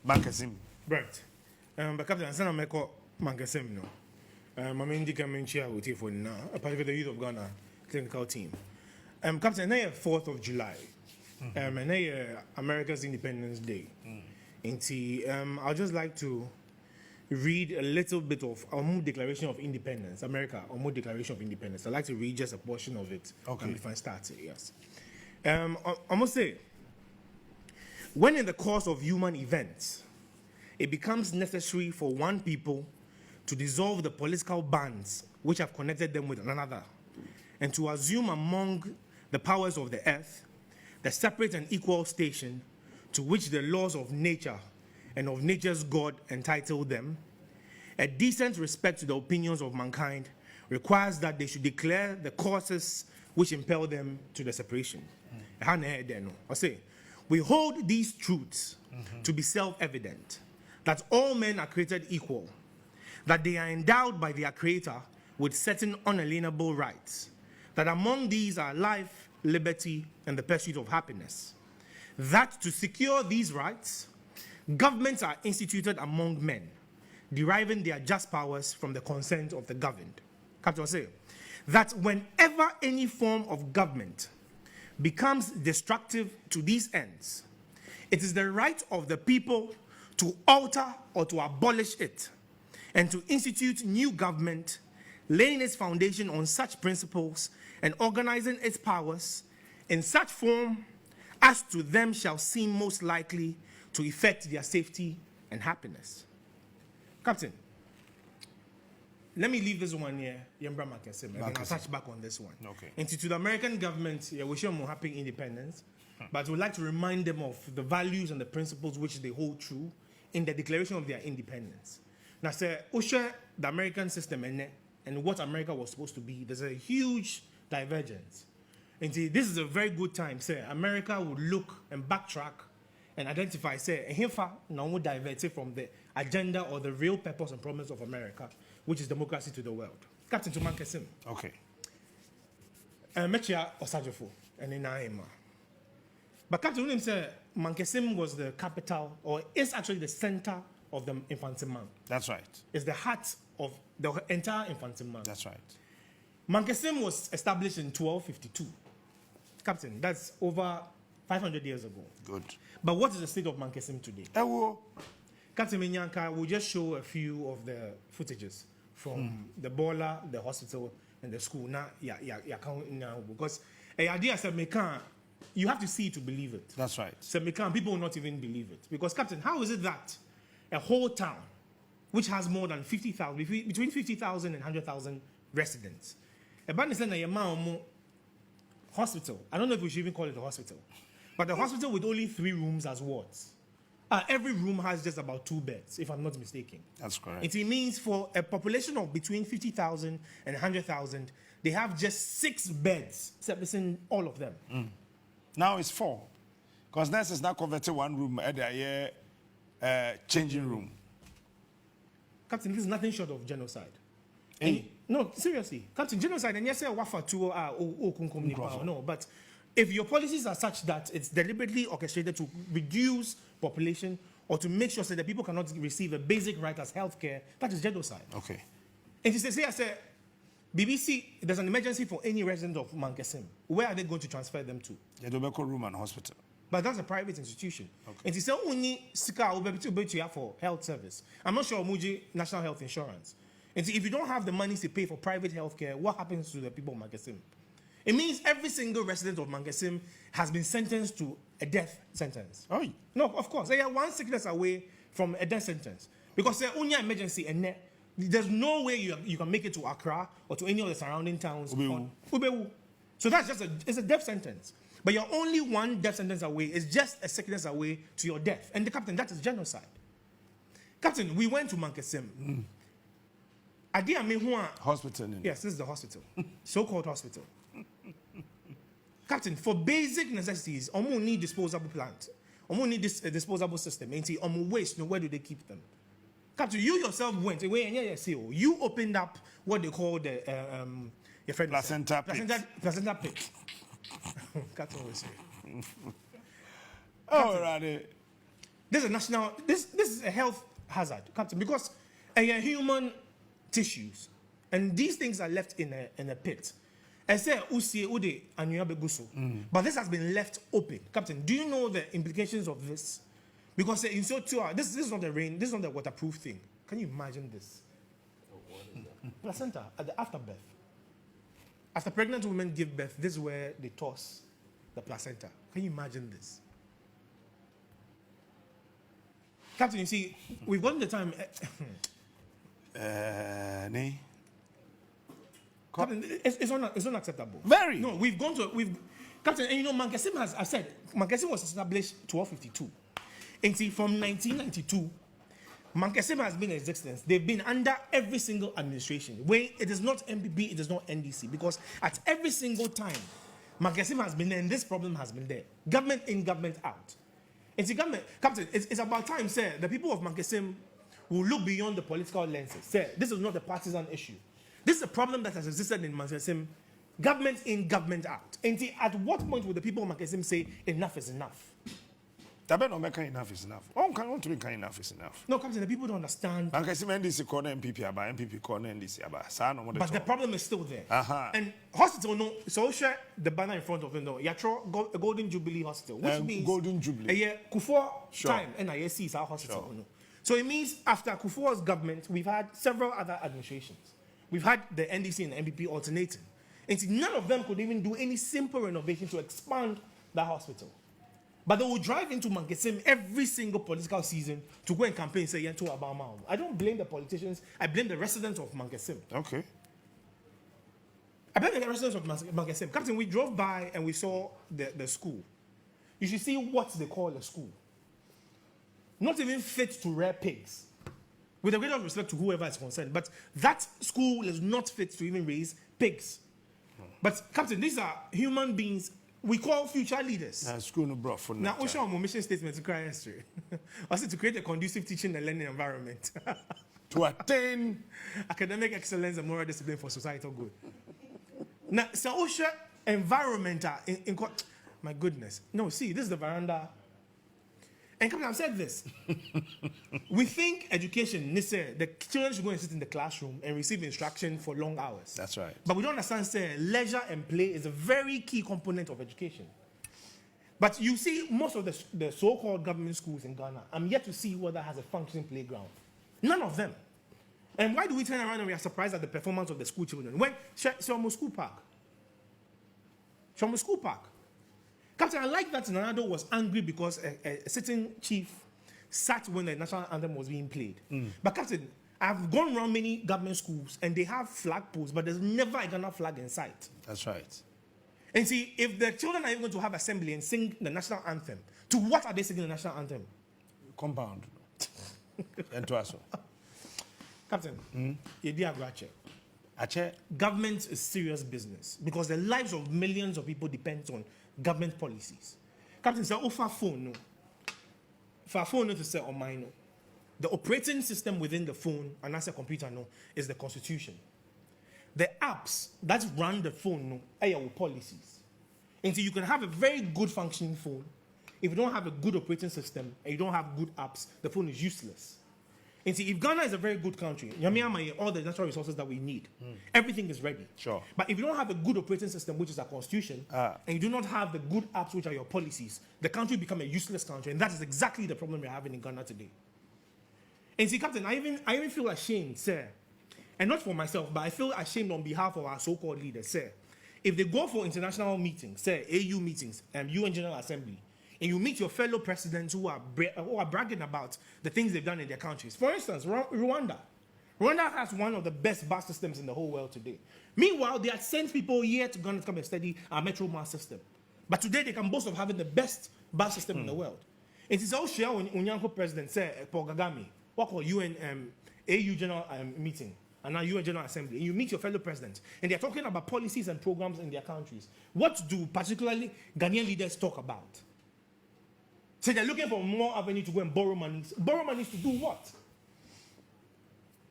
Mankessim. Right. But Captain, I'm going to Mankessim no. My main chair with you for now, a part of the Youth of Ghana clinical team. Captain, now 4th of July, and now America's Independence Day. I'd just like to read a little bit of our Declaration of Independence, America, our Declaration of Independence. I'd like to read just a portion of it. Okay. Before I start it, yes. I must say, when in the course of human events, it becomes necessary for one people to dissolve the political bands which have connected them with another, and to assume among the powers of the earth the separate and equal station to which the laws of nature and of nature's God entitle them, a decent respect to the opinions of mankind requires that they should declare the causes which impel them to the separation. I say, we hold these truths to be self-evident, that all men are created equal, that they are endowed by their Creator with certain unalienable rights, that among these are life, liberty, and the pursuit of happiness, that to secure these rights, governments are instituted among men, deriving their just powers from the consent of the governed. Captain say that whenever any form of government becomes destructive to these ends, it is the right of the people to alter or to abolish it, and to institute new government, laying its foundation on such principles and organizing its powers in such form as to them shall seem most likely to effect their safety and happiness. Captain, let me leave this one here, Yembra Maakye, and then I'll touch back on this one. Okay. And to the American government, we wish them happy independence, but we'd like to remind them of the values and the principles which they hold true in the declaration of their independence. Now, sir, the American system and what America was supposed to be, there's a huge divergence. And see, this is a very good time, sir. America would look and backtrack and identify, say, now we divert from the agenda or the real purpose and promise of America, which is democracy to the world. Captain to Mankessim. Okay. Mechia Osajofo and Inaima. But Captain William said Mankessim was the capital, or is actually the center of the infantilman. That's right. It's the heart of the entire infantilman. That's right. Mankessim was established in 1252. Captain, that's over 500 years ago. Good. But what is the state of Mankessim today? Captain Minyanka will just show a few of the footages from the boiler, the hospital, and the school. Now, because a idea said you have to see it to believe it. That's right. So people will not even believe it. Because, Captain, how is it that a whole town, which has more than 50,000, between 50,000 and 100,000 residents, about the hospital, I don't know if we should even call it a hospital, but the hospital with only 3 rooms as wards. Every room has just about 2 beds, if I'm not mistaken. That's correct. It means for a population of between 50,000 and 100,000, they have just 6 beds, servicing all of them. Now it's 4. Because nurses now converted 1 room at the changing room. Captain, this is nothing short of genocide. Hey. No, seriously. Captain, genocide, and yes, no, but if your policies are such that it's deliberately orchestrated to reduce population or to make sure that the people cannot receive a basic right as healthcare, that is genocide. Okay. And he says, I said, BBC, there's an emergency for any resident of Mankessim. Where are they going to transfer them to? The Dobeko room and hospital. But that's a private institution. Okay. And he said, only Sika will be for health service. I'm not sure Muji National Health Insurance. And if you don't have the money to pay for private health care, what happens to the people of Mankessim? It means every single resident of Mankessim has been sentenced to a death sentence. Oh. No, of course. They are one sickness away from a death sentence. Because they're only emergency and there's no way you can make it to Accra or to any of the surrounding towns. Ubewu. So that's just it's a death sentence. But you're only one death sentence away. It's just a sickness away to your death. And the captain, that is genocide. Captain, we went to Mankessim. Hospital. Yes, this is the hospital. So-called hospital. Captain, for basic necessities, we need disposable plant. We need this disposable system. And waste, where do they keep them? Captain, you yourself went away and you opened up what they call the your friend placenta pit. Placenta pit. Captain will say. Oh, right. This is a national. This is a health hazard, Captain, because human tissues, and these things are left in a pit. I say but this has been left open, Captain. Do you know the implications of this? Because in so too, this is not the rain. This is not the waterproof thing. Can you imagine this? Placenta at the afterbirth. After pregnant women give birth, this is where they toss the placenta. Can you imagine this? Captain, you see, we've gotten the time. Captain, it's unacceptable. Very. No, Captain, and you know, Mankessim Mankessim was established 1252. And see, from 1992, Mankessim has been in existence. They've been under every single administration. When it is not MPP, it is not NDC, because at every single time, Mankessim has been there, and this problem has been there. Government in, government out. And see, government, Captain, it's about time, sir, the people of Mankessim will look beyond the political lenses. Sir, this is not a partisan issue. This is a problem that has existed in Mankessim, government in, government out. And see, at what point will the people of Mankessim say, enough is enough? Enough is enough. Enough is enough. No, Captain, the people don't understand. Mankessim NDC corner MPP about MPP corner NDC about. But the problem is still there. Uh-huh. And hospital, no, so share the banner in front of them, no. Yatro Golden Jubilee Hospital, which means Golden Jubilee. A year Kufuor Sure. time, NISC is our hospital. Sure. No. So it means after Kufuor's government, we've had several other administrations. We've had the NDC and the MPP alternating. And see, none of them could even do any simple renovation to expand that hospital. But they will drive into Mankessim every single political season to go and campaign and say, Yento Abama. I don't blame the politicians. I blame the residents of Mankessim. Okay. I blame the residents of Mankessim. Captain, we drove by and we saw the school. You should see what they call a school. Not even fit to rear pigs. With a great respect to whoever is concerned. But that school is not fit to even raise pigs. But, Captain, these are human beings we call future leaders. School no bro for now, what's your mission statement to cry history? Also, to create a conducive teaching and learning environment. To attain academic excellence and moral discipline for societal good. Now, so OSHA environment, my goodness. No, see, this is the veranda. And Captain, I've said this. We think education, the children should go and sit in the classroom and receive instruction for long hours. That's right. But we don't understand, sir, leisure and play is a very key component of education. But you see, most of the so-called government schools in Ghana, I'm yet to see whether has a functioning playground. None of them. And why do we turn around and we are surprised at the performance of the school children? When Shomo School Park. Shomo School Park. Captain, I like that Nanado was angry because a sitting chief sat when the national anthem was being played. But Captain, I've gone around many government schools and they have flag poles, but there's never a Ghana flag in sight. That's right. And see, if the children are even going to have assembly and sing the national anthem, to what are they singing the national anthem? Compound. And to us. Captain, government is serious business because the lives of millions of people depend on government policies. Captain, say, oh, for phone, no. For phone, no, to say on mine, no. The operating system within the phone, and as a computer, no, is the constitution. The apps that run the phone, no, are your policies. And so you can have a very good functioning phone. If you don't have a good operating system and you don't have good apps, the phone is useless. And see, if Ghana is a very good country, all the natural resources that we need, everything is ready. Sure. But if you don't have a good operating system, which is our constitution, and you do not have the good apps, which are your policies, the country become a useless country. And that is exactly the problem we're having in Ghana today. And see, Captain, I even feel ashamed, sir. And not for myself, but I feel ashamed on behalf of our so-called leaders, sir. If they go for international meetings, sir, AU meetings, UN General Assembly, and you meet your fellow presidents who are bragging about the things they've done in their countries. For instance, Rwanda. Rwanda has one of the best bus systems in the whole world today. Meanwhile, they had sent people here to Ghana to come and study our metro bus system. But today, they can boast of having the best bus system in the world. It is also share when Unyanko president said, Paul Kagame, what called UN AU General meeting, and now UN General Assembly, and you meet your fellow presidents, and they're talking about policies and programs in their countries. What do particularly Ghanaian leaders talk about? So they're looking for more avenue to go and borrow money. Borrow money to do what?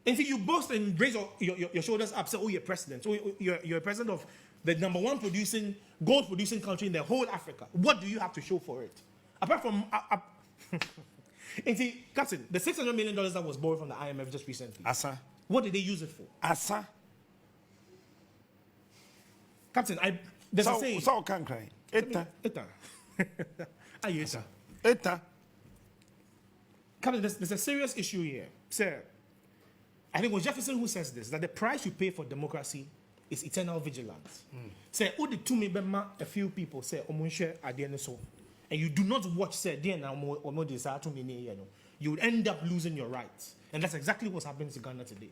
And so you boast and raise your shoulders up, say, oh, you're president. Oh, you're president of the #1 gold producing country in the whole Africa. What do you have to show for it? Apart from And see, Captain, the $600 million that was borrowed from the IMF just recently. Asa. What did they use it for? Asa. Captain, there's a saying. So can cry. Eta. Ayeta. Eta. Captain, there's a serious issue here. Sir, I think it was Jefferson who says this, that the price you pay for democracy is eternal vigilance. Say, who the two members, a few people say, Omunshe Adiene so, and you do not watch, say, you would end up losing your rights. And that's exactly what's happening to Ghana today.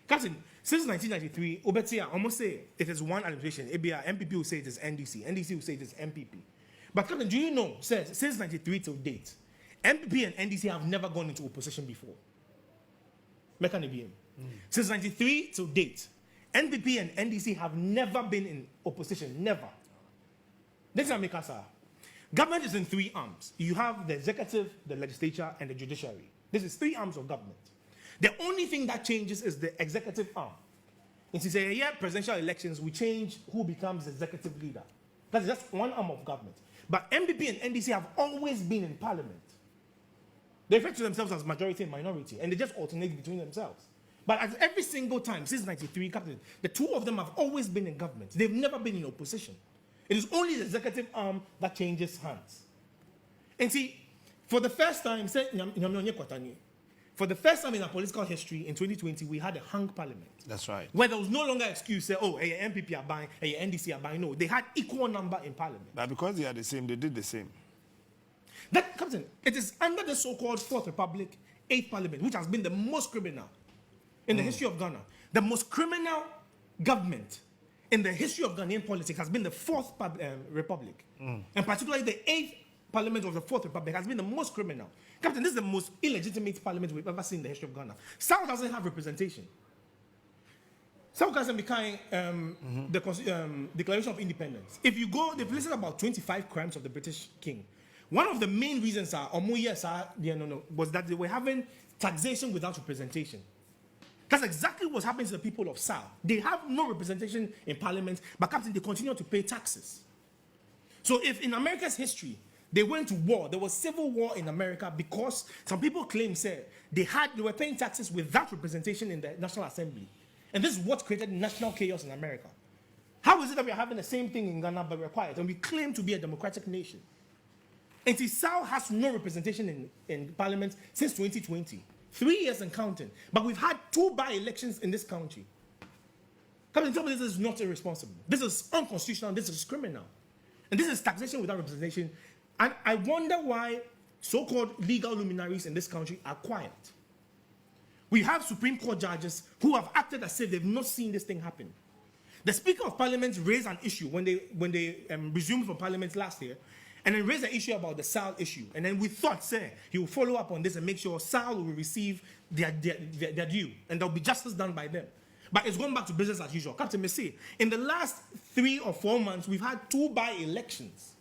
Captain, since 1993, Obetia almost say it is one administration. ABR, MPP will say it is NDC. NDC will say it is MPP. But Captain, do you know, sir, since 93 till date, MPP and NDC have never gone into opposition before. Since 93 till date, NPP and NDC have never been in opposition, never. This is Amikasa. Government is in three arms. You have the executive, the legislature, and the judiciary. This is three arms of government. The only thing that changes is the executive arm. If you say, yeah, presidential elections, we change who becomes the executive leader. That's just one arm of government. But MPP and NDC have always been in parliament. They refer to themselves as majority and minority, and they just alternate between themselves. But at every single time, since 93, Captain, the two of them have always been in government. They've never been in opposition. It is only the executive arm that changes hands. And see, for the first time, in our political history, in 2020, we had a hung parliament. That's right. Where there was no longer excuse, say, oh, MPP are buying, NDC are buying. No, they had equal number in parliament. But because they are the same, they did the same. That, Captain, it is under the so-called Fourth Republic, Eighth Parliament, which has been the most criminal in the history of Ghana. The most criminal government in the history of Ghanaian politics has been the Fourth Republic. And particularly the Eighth Parliament of the Fourth Republic has been the most criminal. Captain, this is the most illegitimate parliament we've ever seen in the history of Ghana. South doesn't have representation. South doesn't become the Declaration of Independence. If you go, they've listed about 25 crimes of the British king. One of the main reasons was that they were having taxation without representation. That's exactly what's happening to the people of South. They have no representation in parliament, but Captain, they continue to pay taxes. So if in America's history, they went to war, there was civil war in America because some people claim, they were paying taxes without representation in the National Assembly. And this is what created national chaos in America. How is it that we're having the same thing in Ghana, but we're quiet, and we claim to be a democratic nation? And South has no representation in parliament since 2020. 3 years and counting. But we've had 2 by-elections in this country. Captain, tell me this is not irresponsible. This is unconstitutional. This is criminal. And this is taxation without representation. And I wonder why so-called legal luminaries in this country are quiet. We have Supreme Court judges who have acted as if they've not seen this thing happen. The Speaker of Parliament raised an issue when they resumed from Parliament last year, and then raised an issue about the SAL issue. And then we thought, he will follow up on this and make sure SAL will receive their due, and there'll be justice done by them. But it's going back to business as usual. Captain Messi, in the last 3 or 4 months, we've had 2 by-elections.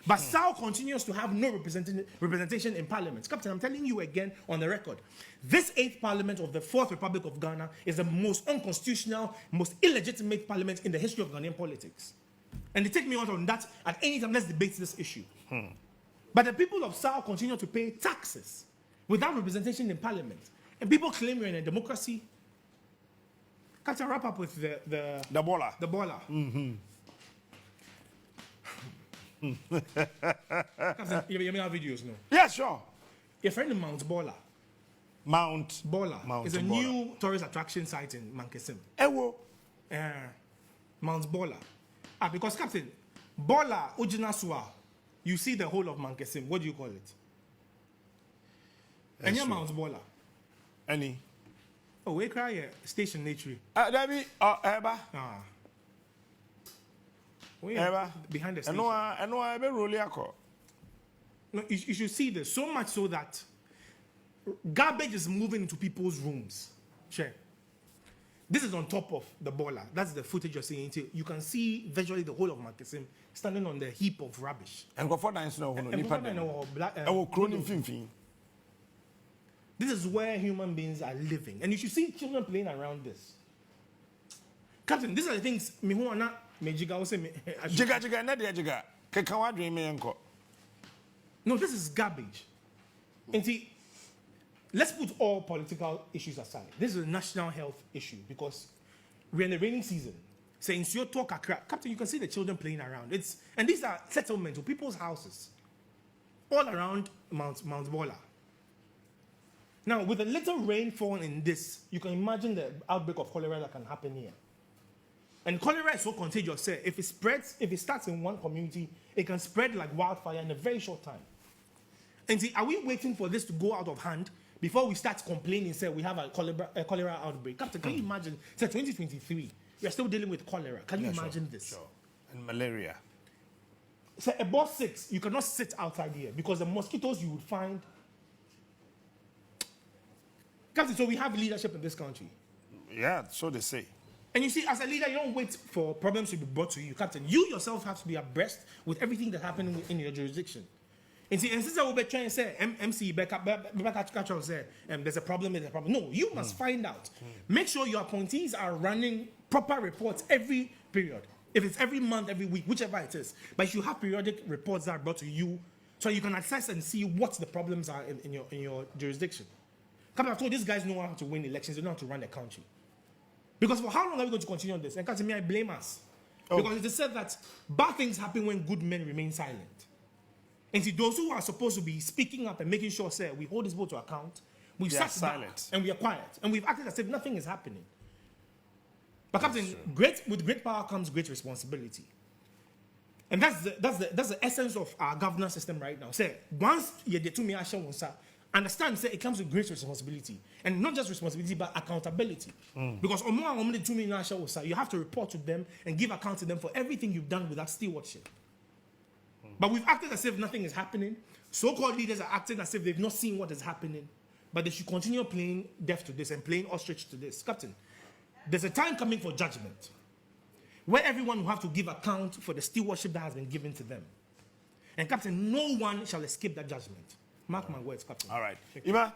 But SAL continues to have no representation in parliament. Captain, I'm telling you again on the record, this 8th parliament of the 4th Republic of Ghana is the most unconstitutional, most illegitimate parliament in the history of Ghanaian politics. And they take me out on that at any time. Let's debate this issue. But the people of SAL continue to pay taxes without representation in parliament. And people claim we're in a democracy. Can't I wrap up with the baller? The baller. You may have videos, no? Yeah, sure. Your friend in Mount Baller. Mount Baller is a new tourist attraction site in Mankessim. Ewo. Mount Baller. Because Captain, Baller, Ujinaswa, you see the whole of Mankessim. What do you call it? And your Mount Baller. Any? Oh, we cry station nature. Debbie, Eba. Eba. Behind the station. I know I be rolling. No, you should see this. So much so that garbage is moving into people's rooms. Sure. This is on top of the baller. That's the footage you're seeing. You can see visually the whole of Mankessim standing on the heap of rubbish. And go for dance now. This is where human beings are living. And you should see children playing around this. Captain, these are the things. No, this is garbage. And see, let's put all political issues aside. This is a national health issue because we're in the rainy season. Since you talk Captain, you can see the children playing around. And these are settlements or people's houses all around Mount Bola. Now, with a little rainfall in this, you can imagine the outbreak of cholera that can happen here. And cholera is so contagious. If it spreads, if it starts in one community, it can spread like wildfire in a very short time. And see, are we waiting for this to go out of hand before we start complaining, say, we have a cholera outbreak? Captain, can you imagine, say, 2023, we are still dealing with cholera. Can you imagine this? Sure. And malaria. Say, above 6, you cannot sit outside here because the mosquitoes you would find. Captain, so we have leadership in this country. Yeah, so they say. And you see, as a leader, you don't wait for problems to be brought to you, Captain. You yourself have to be abreast with everything that's happening in your jurisdiction. And see, and since I will be trying to say, MC, there's a problem, there's a problem. No, you must find out. Make sure your appointees are running proper reports every period. If it's every month, every week, whichever it is. But you have periodic reports that are brought to you so you can assess and see what the problems are in your jurisdiction. Captain, I told these guys know how to win elections, they know how to run the country. Because for how long are we going to continue on this? And Captain, I blame us. Because it is said that bad things happen when good men remain silent. And see, those who are supposed to be speaking up and making sure, say, we hold this vote to account, we've sat silent and we are quiet. And we've acted as if nothing is happening. But Captain, with great power comes great responsibility. And that's the essence of our governance system right now. Say, once you get to me, understand, say, it comes with great responsibility. And not just responsibility, but accountability. Because you have to report to them and give account to them for everything you've done with that stewardship. But we've acted as if nothing is happening. So-called leaders are acting as if they've not seen what is happening. But they should continue playing deaf to this and playing ostrich to this. Captain, there's a time coming for judgment where everyone will have to give account for the stewardship that has been given to them. And Captain, no one shall escape that judgment. Mark my words, Captain. All right. Ima,